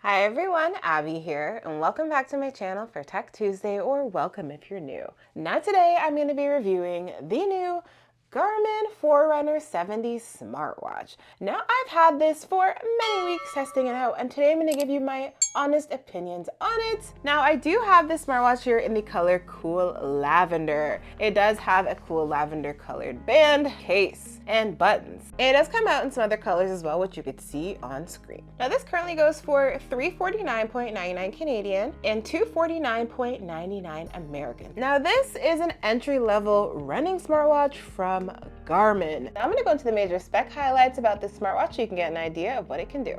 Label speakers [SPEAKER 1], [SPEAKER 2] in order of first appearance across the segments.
[SPEAKER 1] Hi everyone, Abby here, and welcome back to my channel for Tech Tuesday, or welcome if you're new. Now today I'm going to be reviewing the new Garmin Forerunner 70 smartwatch. Now I've had this for many weeks testing it out, and today I'm going to give you my honest opinions on it. Now I do have this smartwatch here in the color Cool Lavender. It does have a cool lavender colored band, case, and buttons. It does come out in some other colors as well, which you could see on screen. Now this currently goes for $349.99 Canadian and $249.99 American. Now this is an entry-level running smartwatch from Garmin. Now I'm going to go into the major spec highlights about this smartwatch so you can get an idea of what it can do.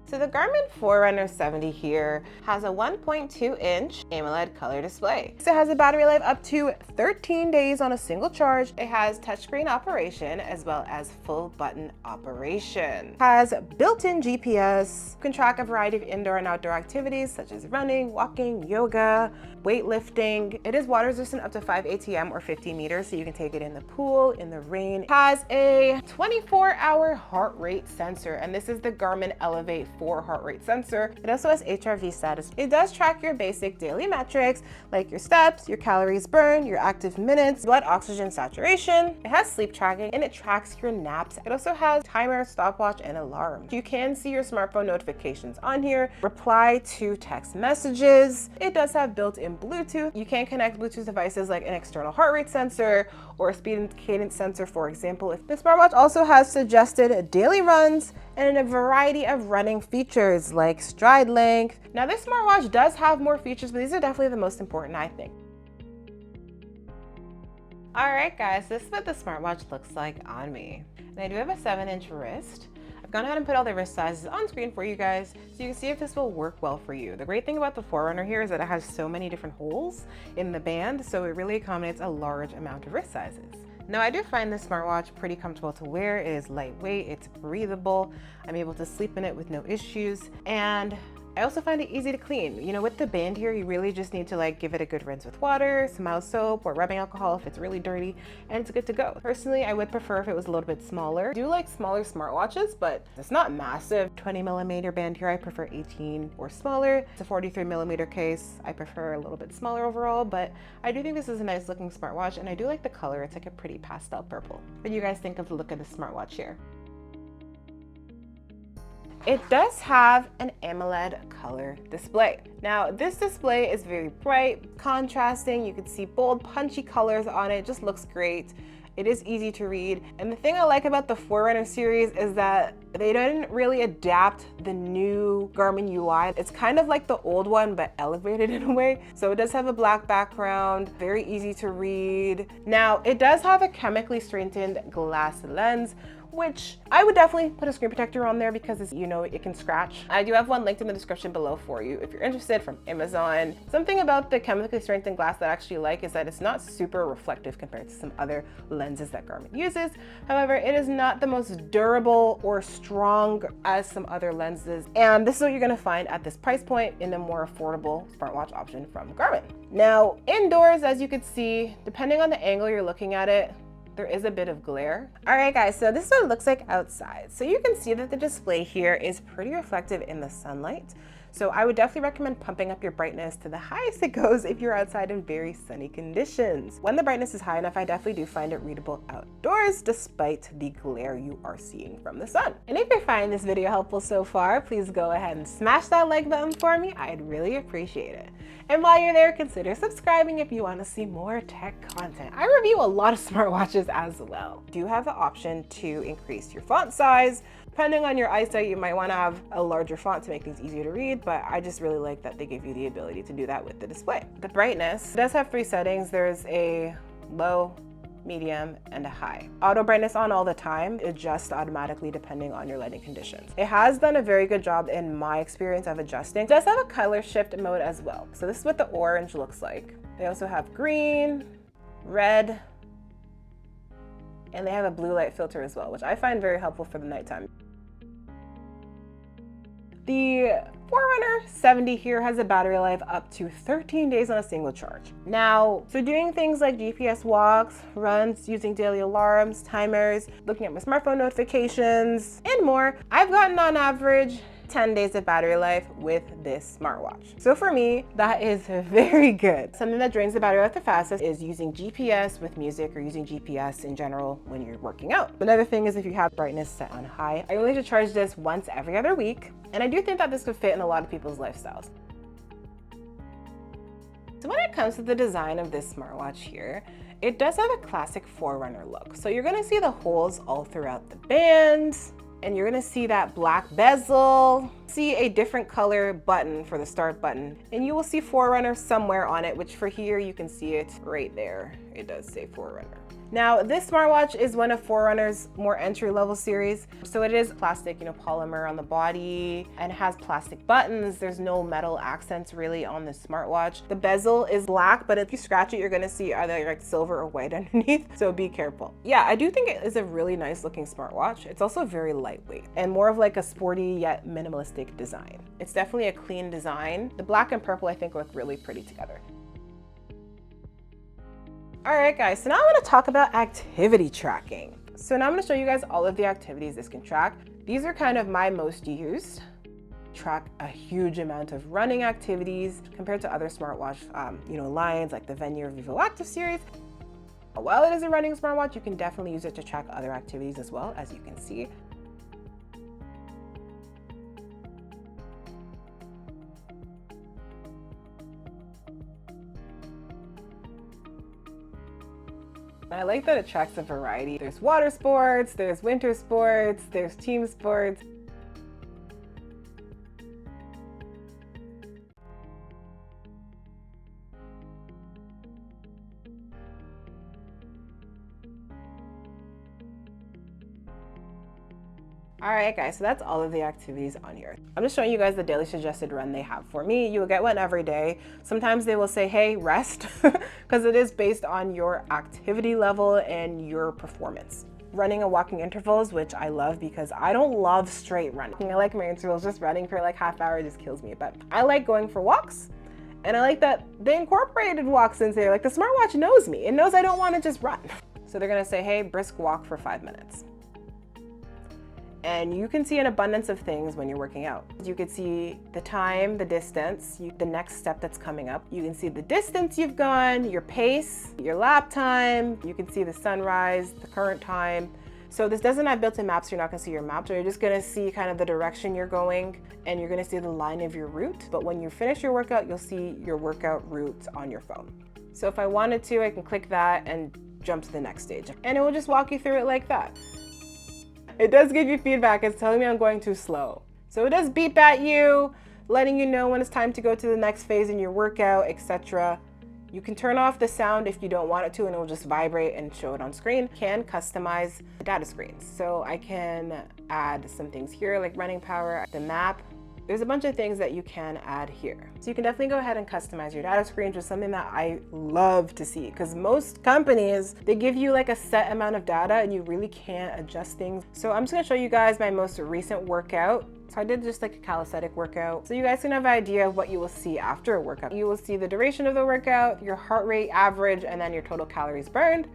[SPEAKER 1] So the Garmin Forerunner 70 here has a 1.2-inch AMOLED color display. So it has a battery life up to 13 days on a single charge. It has touchscreen operation as well as full button operation. It has built-in GPS. You can track a variety of indoor and outdoor activities such as running, walking, yoga, weightlifting. It is water resistant up to 5 ATM or 50 meters, so you can take it in the pool, in the rain. It has a 24-hour heart rate sensor, and this is the Garmin Elevate 4 heart rate sensor. It also has HRV status. It does track your basic daily metrics like your steps, your calories burned, your active minutes, blood oxygen saturation. It has sleep tracking and it tracks your naps. It also has timer, stopwatch, and alarm. You can see your smartphone notifications on here, reply to text messages. It does have built-in Bluetooth. You can connect Bluetooth devices like an external heart rate sensor or a speed and cadence sensor, for example. The smartwatch also has suggested daily runs and a variety of running features like stride length. Now this smartwatch does have more features, but these are definitely the most important, I think. All right guys, this is what the smartwatch looks like on me. And I do have a 7-inch wrist. I've gone ahead and put all the wrist sizes on screen for you guys so you can see if this will work well for you. The great thing about the Forerunner here is that it has so many different holes in the band, so it really accommodates a large amount of wrist sizes. Now I do find this smartwatch pretty comfortable to wear. It is lightweight, it's breathable. I'm able to sleep in it with no issues, and I also find it easy to clean. You know, with the band here, you really just need to give it a good rinse with water, some mild soap, or rubbing alcohol if it's really dirty, and it's good to go. Personally, I would prefer if it was a little bit smaller. I do like smaller smartwatches, but it's not massive. 20mm band here, I prefer 18 or smaller. It's a 43mm case. I prefer a little bit smaller overall, but I do think this is a nice looking smartwatch, and I do like the color. It's like a pretty pastel purple. What do you guys think of the look of the smartwatch here? It does have an AMOLED color display. Now, this display is very bright, contrasting. You can see bold, punchy colors on it. It just looks great. It is easy to read. And the thing I like about the Forerunner series is that they didn't really adapt the new Garmin UI. It's kind of like the old one, but elevated in a way. So it does have a black background, very easy to read. Now, it does have a chemically strengthened glass lens, which I would definitely put a screen protector on there because you know it can scratch. I do have one linked in the description below for you if you're interested, from Amazon. Something about the chemically strengthened glass that I actually like is that it's not super reflective compared to some other lenses that Garmin uses. However, it is not the most durable or strong as some other lenses. And this is what you're gonna find at this price point in a more affordable smartwatch option from Garmin. Now, indoors, as you can see, depending on the angle you're looking at it, there is a bit of glare. All right guys, so this is what it looks like outside. So you can see that the display here is pretty reflective in the sunlight. So I would definitely recommend pumping up your brightness to the highest it goes if you're outside in very sunny conditions. When the brightness is high enough, I definitely do find it readable outdoors despite the glare you are seeing from the sun. And if you're finding this video helpful so far, please go ahead and smash that like button for me. I'd really appreciate it. And while you're there, consider subscribing if you want to see more tech content. I review a lot of smartwatches as well. You do have the option to increase your font size. Depending on your eyesight, you might want to have a larger font to make things easier to read, but I just really like that they give you the ability to do that with the display. The brightness does have 3 settings. There's a low, medium, and a high. Auto brightness on all the time, adjusts automatically depending on your lighting conditions. It has done a very good job in my experience of adjusting. It does have a color shift mode as well. So this is what the orange looks like. They also have green, red, and they have a blue light filter as well, which I find very helpful for the nighttime. The Forerunner 70 here has a battery life up to 13 days on a single charge. Now, so doing things like GPS walks, runs, using daily alarms, timers, looking at my smartphone notifications, and more, I've gotten on average 10 days of battery life with this smartwatch. So for me, that is very good. Something that drains the battery life the fastest is using GPS with music or using GPS in general when you're working out. Another thing is if you have brightness set on high. I only have to charge this once every other week, and I do think that this could fit in a lot of people's lifestyles. So when it comes to the design of this smartwatch here, it does have a classic Forerunner look. So you're gonna see the holes all throughout the band, and you're gonna see that black bezel, see a different color button for the start button, and you will see Forerunner somewhere on it, which for here you can see it right there. It does say Forerunner. Now, this smartwatch is one of Forerunner's more entry-level series. So it is plastic, polymer on the body, and it has plastic buttons. There's no metal accents really on the smartwatch. The bezel is black, but if you scratch it, you're gonna see either like silver or white underneath, so be careful. Yeah, I do think it is a really nice looking smartwatch. It's also very lightweight and more of like a sporty yet minimalistic design. It's definitely a clean design. The black and purple I think look really pretty together. All right guys, so now I'm gonna talk about activity tracking. So now I'm gonna show you guys all of the activities this can track. These are kind of my most used. Track a huge amount of running activities compared to other smartwatch lines like the Venu or Vivo Active series. While it is a running smartwatch, you can definitely use it to track other activities as well, as you can see. I like that it tracks a variety. There's water sports, there's winter sports, there's team sports. All right guys, so that's all of the activities on here. I'm just showing you guys the daily suggested run they have for me. You will get one every day. Sometimes they will say, hey, rest, because it is based on your activity level and your performance. Running and walking intervals, which I love because I don't love straight running. I like my intervals. Just running for like half hour just kills me, but I like going for walks. And I like that they incorporated walks into there. Like the smartwatch knows me. It knows I don't want to just run. So they're gonna say, hey, brisk walk for 5 minutes. And you can see an abundance of things when you're working out. You can see the time, the distance, the next step that's coming up. You can see the distance you've gone, your pace, your lap time. You can see the sunrise, the current time. So this doesn't have built-in maps, so you're not gonna see your map. So you're just gonna see kind of the direction you're going, and you're gonna see the line of your route. But when you finish your workout, you'll see your workout route on your phone. So if I wanted to, I can click that and jump to the next stage. And it will just walk you through it like that. It does give you feedback. It's telling me I'm going too slow. So it does beep at you, letting you know when it's time to go to the next phase in your workout, etc. You can turn off the sound if you don't want it to, and it will just vibrate and show it on screen. Can customize the data screens. So I can add some things here like running power, the map. There's a bunch of things that you can add here. So you can definitely go ahead and customize your data screens, which is something that I love to see, because most companies, they give you like a set amount of data and you really can't adjust things. So I'm just gonna show you guys my most recent workout. So I did just like a calisthenic workout. So you guys can have an idea of what you will see after a workout. You will see the duration of the workout, your heart rate average, and then your total calories burned.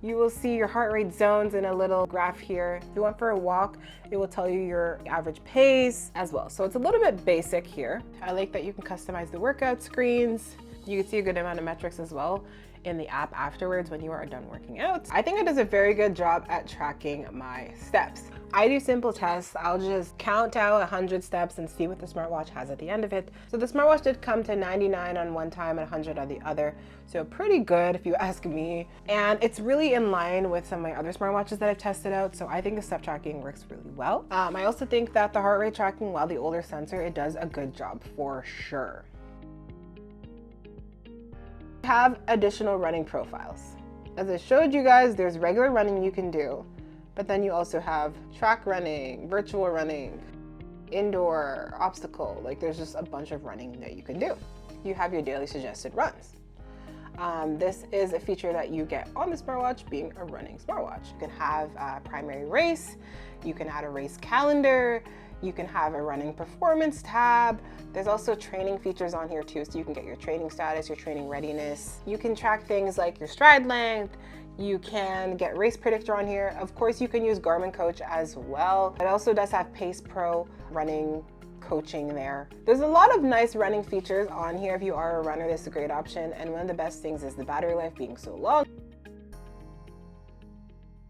[SPEAKER 1] You will see your heart rate zones in a little graph here. If you went for a walk, it will tell you your average pace as well. So it's a little bit basic here. I like that you can customize the workout screens. You can see a good amount of metrics as well in the app afterwards when you are done working out. I think it does a very good job at tracking my steps. I do simple tests. I'll just count out 100 steps and see what the smartwatch has at the end of it. So the smartwatch did come to 99 on one time and 100 on the other. So pretty good if you ask me. And it's really in line with some of my other smartwatches that I've tested out. So I think the step tracking works really well. I also think that the heart rate tracking, while the older sensor, it does a good job for sure. Have additional running profiles. As I showed you guys, there's regular running you can do, but then you also have track running, virtual running, indoor, obstacle. Like there's just a bunch of running that you can do. You have your daily suggested runs. This is a feature that you get on the smartwatch being a running smartwatch. You can have a primary race, you can add a race calendar, You can have a running performance tab. There's also training features on here too, so you can get your training status, your training readiness. You can track things like your stride length. You can get race predictor on here. Of course, you can use Garmin Coach as well. It also does have Pace Pro running coaching there. There's a lot of nice running features on here. If you are a runner, this is a great option. And one of the best things is the battery life being so long.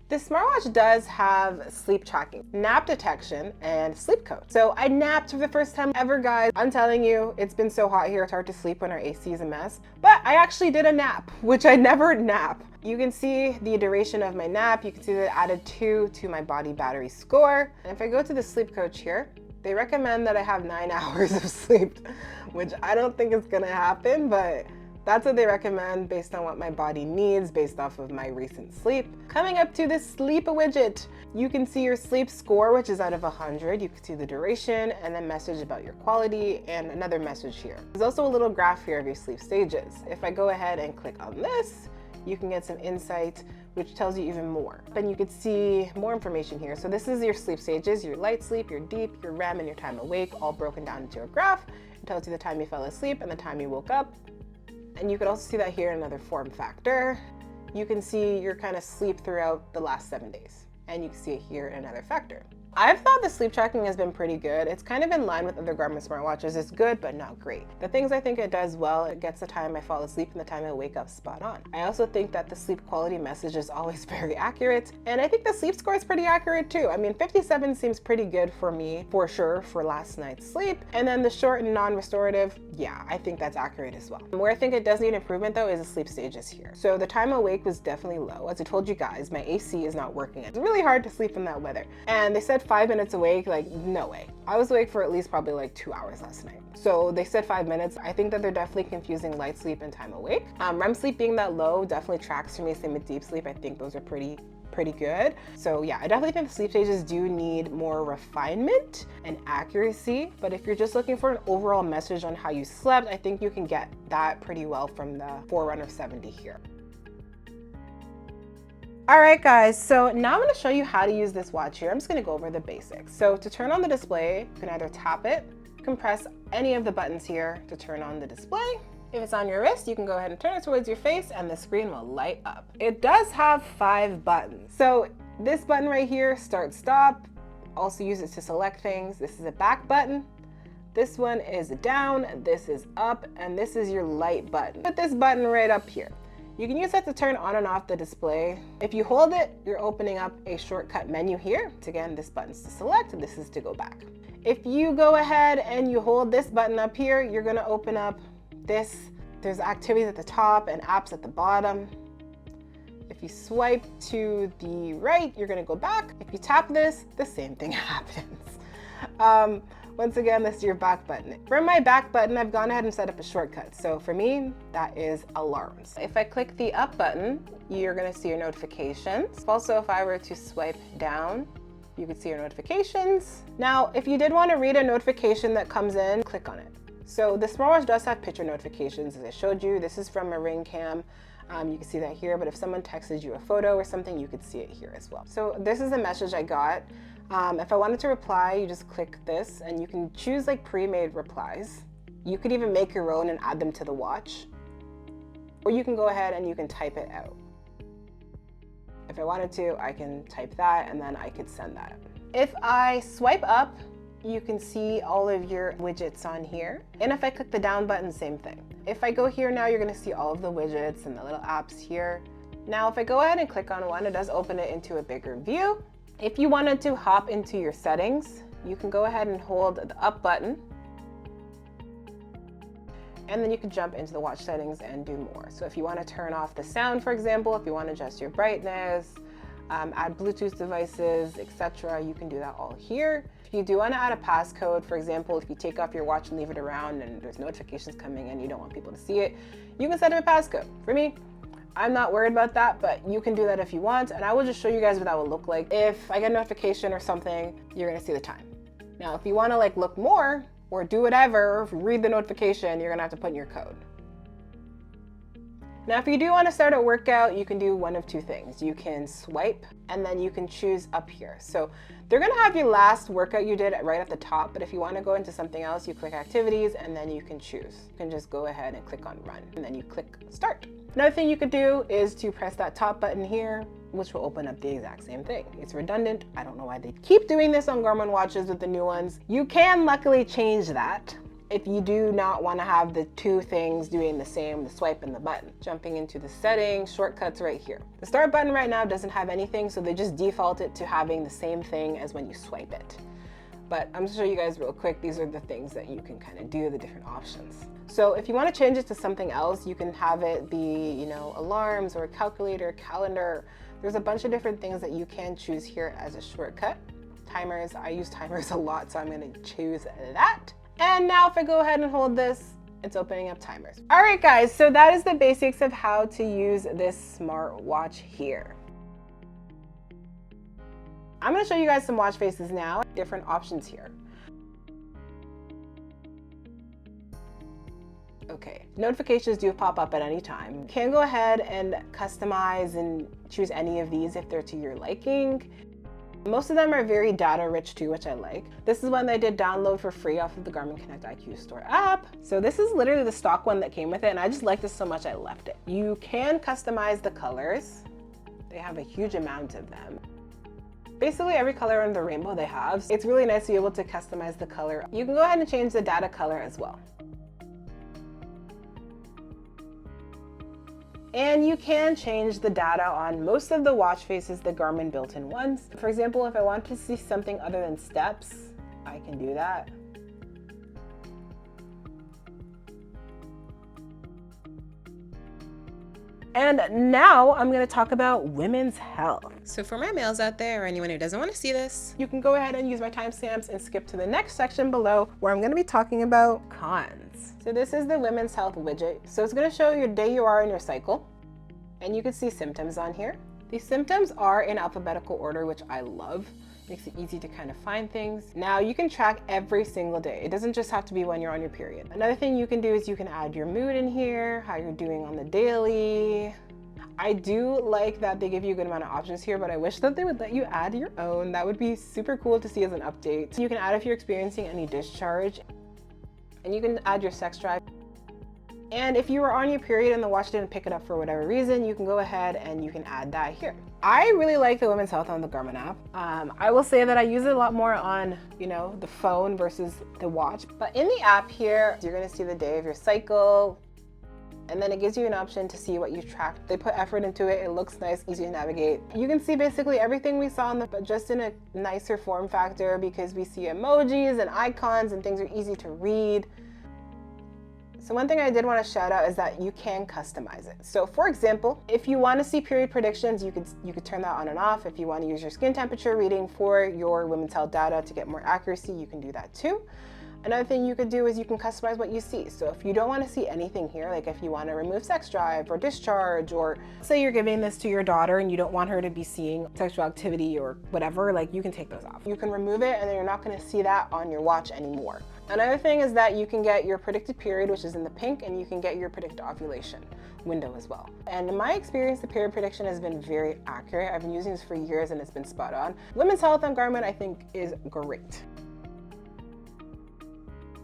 [SPEAKER 1] This smartwatch does have sleep tracking, nap detection, and sleep code. So I napped for the first time ever, guys. I'm telling you, it's been so hot here, it's hard to sleep when our AC is a mess. But I actually did a nap, which I never nap. You can see the duration of my nap. You can see that it added 2 to my body battery score. And if I go to the sleep coach here, they recommend that I have 9 hours of sleep, which I don't think is gonna happen, but that's what they recommend based on what my body needs based off of my recent sleep. Coming up to the sleep widget, you can see your sleep score, which is out of 100. You can see the duration and a message about your quality and another message here. There's also a little graph here of your sleep stages. If I go ahead and click on this, you can get some insight, which tells you even more. And you can see more information here. So this is your sleep stages, your light sleep, your deep, your REM, and your time awake, all broken down into a graph. It tells you the time you fell asleep and the time you woke up. And you can also see that here in another form factor. You can see your kind of sleep throughout the last 7 days. And you can see it here in another factor. I've thought the sleep tracking has been pretty good. It's kind of in line with other Garmin smartwatches. It's good, but not great. The things I think it does well, it gets the time I fall asleep and the time I wake up spot on. I also think that the sleep quality message is always very accurate. And I think the sleep score is pretty accurate too. I mean, 57 seems pretty good for me, for sure, for last night's sleep. And then the short and non-restorative, yeah, I think that's accurate as well. Where I think it does need improvement though is the sleep stages here. So the time awake was definitely low. As I told you guys, my AC is not working. It's really hard to sleep in that weather. And they said 5 minutes awake, like no way. I was awake for at least probably like 2 hours last night. So they said 5 minutes. I think that they're definitely confusing light sleep and time awake. REM sleep being that low definitely tracks for me. Same with deep sleep. I think those are pretty good. So yeah, I definitely think the sleep stages do need more refinement and accuracy. But if you're just looking for an overall message on how you slept, I think you can get that pretty well from the Forerunner 70 here. All right, guys, so now I'm gonna show you how to use this watch here. I'm just gonna go over the basics. So to turn on the display, you can either tap it, you can press any of the buttons here to turn on the display. If it's on your wrist, you can go ahead and turn it towards your face and the screen will light up. It does have 5 buttons. So this button right here, start, stop, also use it to select things. This is a back button. This one is down, this is up, and this is your light button. Put this button right up here. You can use that to turn on and off the display. If you hold it, you're opening up a shortcut menu here. Again, this button's to select, and this is to go back. If you go ahead and you hold this button up here, you're gonna open up this. There's activities at the top and apps at the bottom. If you swipe to the right, you're gonna go back. If you tap this, the same thing happens. Once again, this is your back button. For my back button, I've gone ahead and set up a shortcut. So for me, that is alarms. If I click the up button, you're gonna see your notifications. Also, if I were to swipe down, you could see your notifications. Now, if you did want to read a notification that comes in, click on it. So the smartwatch does have picture notifications, as I showed you. This is from a ring cam. You can see that here, but if someone texted you a photo or something, you could see it here as well. So this is a message I got. If I wanted to reply, you just click this and you can choose like pre-made replies. You could even make your own and add them to the watch. Or you can go ahead and you can type it out. If I wanted to, I can type that and then I could send that. If I swipe up, you can see all of your widgets on here. And if I click the down button, same thing. If I go here now, you're gonna see all of the widgets and the little apps here. Now, if I go ahead and click on one, it does open it into a bigger view. If you wanted to hop into your settings, you can go ahead and hold the up button. And then you can jump into the watch settings and do more. So if you want to turn off the sound, for example, if you want to adjust your brightness, add Bluetooth devices, etc., you can do that all here. If you do want to add a passcode, for example, if you take off your watch and leave it around and there's notifications coming in, you don't want people to see it, you can set up a passcode. For me, I'm not worried about that, but you can do that if you want. And I will just show you guys what that will look like. If I get a notification or something, you're gonna see the time. Now, if you wanna like look more or do whatever, read the notification, you're gonna have to put in your code. Now, if you do want to start a workout, you can do one of two things. You can swipe and then you can choose up here. So they're going to have your last workout you did right at the top, but if you want to go into something else, you click activities and then you can choose. You can just go ahead and click on run and then you click start. Another thing you could do is to press that top button here, which will open up the exact same thing. It's redundant. I don't know why they keep doing this on Garmin watches with the new ones. You can luckily change that if you do not want to have the two things doing the same, the swipe and the button. Jumping into the settings, shortcuts right here. The start button right now doesn't have anything, so they just default it to having the same thing as when you swipe it. But I'm gonna show you guys real quick. These are the things that you can kind of do, the different options. So if you want to change it to something else, you can have it be, you know, alarms or a calculator, calendar. There's a bunch of different things that you can choose here as a shortcut. Timers, I use timers a lot, so I'm gonna choose that. And now if I go ahead and hold this, it's opening up timers. All right, guys, so that is the basics of how to use this smartwatch here. I'm gonna show you guys some watch faces now, different options here. Okay, notifications do pop up at any time. You can go ahead and customize and choose any of these if they're to your liking. Most of them are very data rich too, which I like. This is one that I did download for free off of the Garmin Connect IQ Store app. So this is literally the stock one that came with it, and I just liked this so much I left it. You can customize the colors. They have a huge amount of them. Basically every color in the rainbow they have. It's really nice to be able to customize the color. You can go ahead and change the data color as well. And you can change the data on most of the watch faces, the Garmin built-in ones. For example, if I want to see something other than steps, I can do that. And now I'm going to talk about women's health. So for my males out there or anyone who doesn't want to see this, you can go ahead and use my timestamps and skip to the next section below where I'm going to be talking about cons. So this is the women's health widget. So it's going to show your day you are in your cycle, and you can see symptoms on here. These symptoms are in alphabetical order, which I love. Makes it easy to kind of find things. Now you can track every single day. It doesn't just have to be when you're on your period. Another thing you can do is you can add your mood in here, how you're doing on the daily. I do like that they give you a good amount of options here, but I wish that they would let you add your own. That would be super cool to see as an update. You can add if you're experiencing any discharge, and you can add your sex drive. And if you were on your period and the watch didn't pick it up for whatever reason, you can go ahead and you can add that here. I really like the women's health on the Garmin app. I will say that I use it a lot more on, you know, the phone versus the watch. But in the app here, you're gonna see the day of your cycle, and then it gives you an option to see what you tracked. They put effort into it. It looks nice, easy to navigate. You can see basically everything we saw but just in a nicer form factor, because we see emojis and icons and things are easy to read. So one thing I did want to shout out is that you can customize it. So for example, if you want to see period predictions, you could turn that on and off. If you want to use your skin temperature reading for your women's health data to get more accuracy, you can do that too. Another thing you could do is you can customize what you see. So if you don't want to see anything here, like if you want to remove sex drive or discharge, or say you're giving this to your daughter and you don't want her to be seeing sexual activity or whatever, like you can take those off. You can remove it and then you're not going to see that on your watch anymore. Another thing is that you can get your predicted period, which is in the pink, and you can get your predicted ovulation window as well. And in my experience, the period prediction has been very accurate. I've been using this for years and it's been spot on. Women's health on Garmin, I think, is great.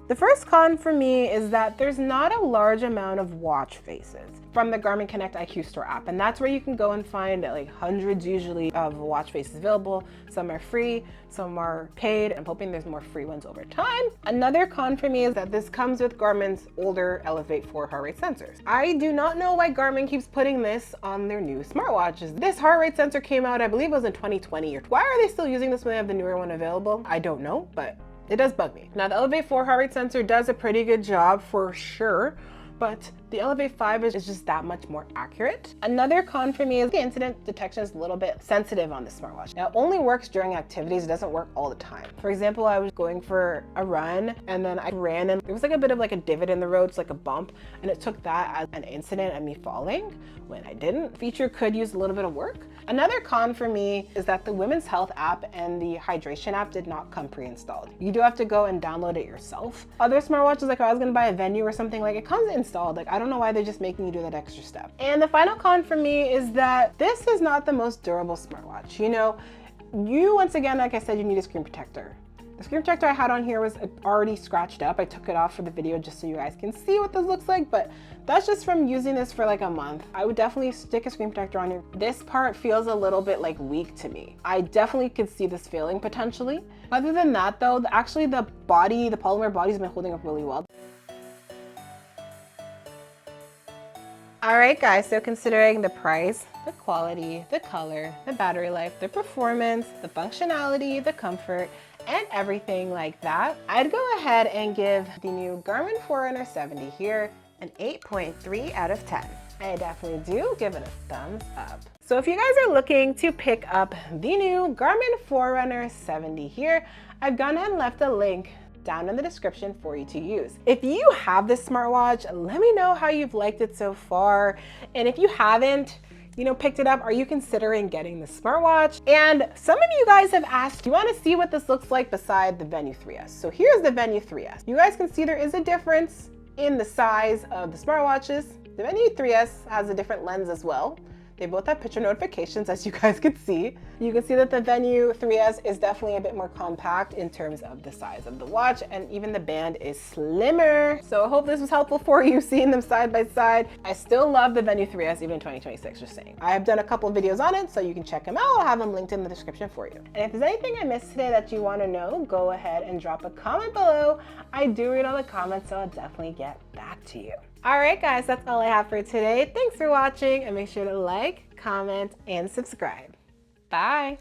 [SPEAKER 1] The first con for me is that there's not a large amount of watch faces from the Garmin Connect IQ Store app, and that's where you can go and find like hundreds usually of watch faces available. Some are free, some are paid. I'm hoping there's more free ones over time. Another con for me is that this comes with Garmin's older Elevate 4 heart rate sensors. I do not know why Garmin keeps putting this on their new smartwatches. This heart rate sensor came out, I believe it was in 2020. Why are they still using this when they have the newer one available? I don't know, but it does bug me. Now the Elevate 4 heart rate sensor does a pretty good job for sure, but the Elevate 5 is just that much more accurate. Another con for me is the incident detection is a little bit sensitive on the smartwatch. Now it only works during activities, it doesn't work all the time. For example, I was going for a run and then I ran and there was like a bit of like a divot in the road, it's like a bump, and it took that as an incident and me falling when I didn't. Feature could use a little bit of work. Another con for me is that the women's health app and the hydration app did not come pre-installed. You do have to go and download it yourself. Other smartwatches, like if I was gonna buy a Venu or something, like it comes installed. Like I don't know why they're just making you do that extra step. And the final con for me is that this is not the most durable smartwatch. You know, once again, like I said, you need a screen protector. The screen protector I had on here was already scratched up. I took it off for the video just so you guys can see what this looks like, but that's just from using this for like a month. I would definitely stick a screen protector on here. This part feels a little bit like weak to me. I definitely could see this failing potentially. Other than that though, actually the polymer body's been holding up really well. All right guys, so considering the price, the quality, the color, the battery life, the performance, the functionality, the comfort, and everything like that, I'd go ahead and give the new Garmin Forerunner 70 here an 8.3 out of 10. I definitely do give it a thumbs up. So if you guys are looking to pick up the new Garmin Forerunner 70 here, I've gone ahead and left a link down in the description for you to use. If you have this smartwatch, let me know how you've liked it so far. And if you haven't, you know, picked it up, are you considering getting the smartwatch? And some of you guys have asked, you want to see what this looks like beside the Venu 3S. So here's the Venu 3S. You guys can see there is a difference in the size of the smartwatches. The Venu 3S has a different lens as well. They both have picture notifications, as you guys can see. You can see that the Venu 3S is definitely a bit more compact in terms of the size of the watch, and even the band is slimmer. So I hope this was helpful for you, seeing them side by side. I still love the Venu 3S even in 2026, just saying. I have done a couple of videos on it, so you can check them out. I'll have them linked in the description for you. And if there's anything I missed today that you want to know, go ahead and drop a comment below. I do read all the comments, so I'll definitely get back to you. All right, guys, that's all I have for today. Thanks for watching, and make sure to like, comment, and subscribe. Bye.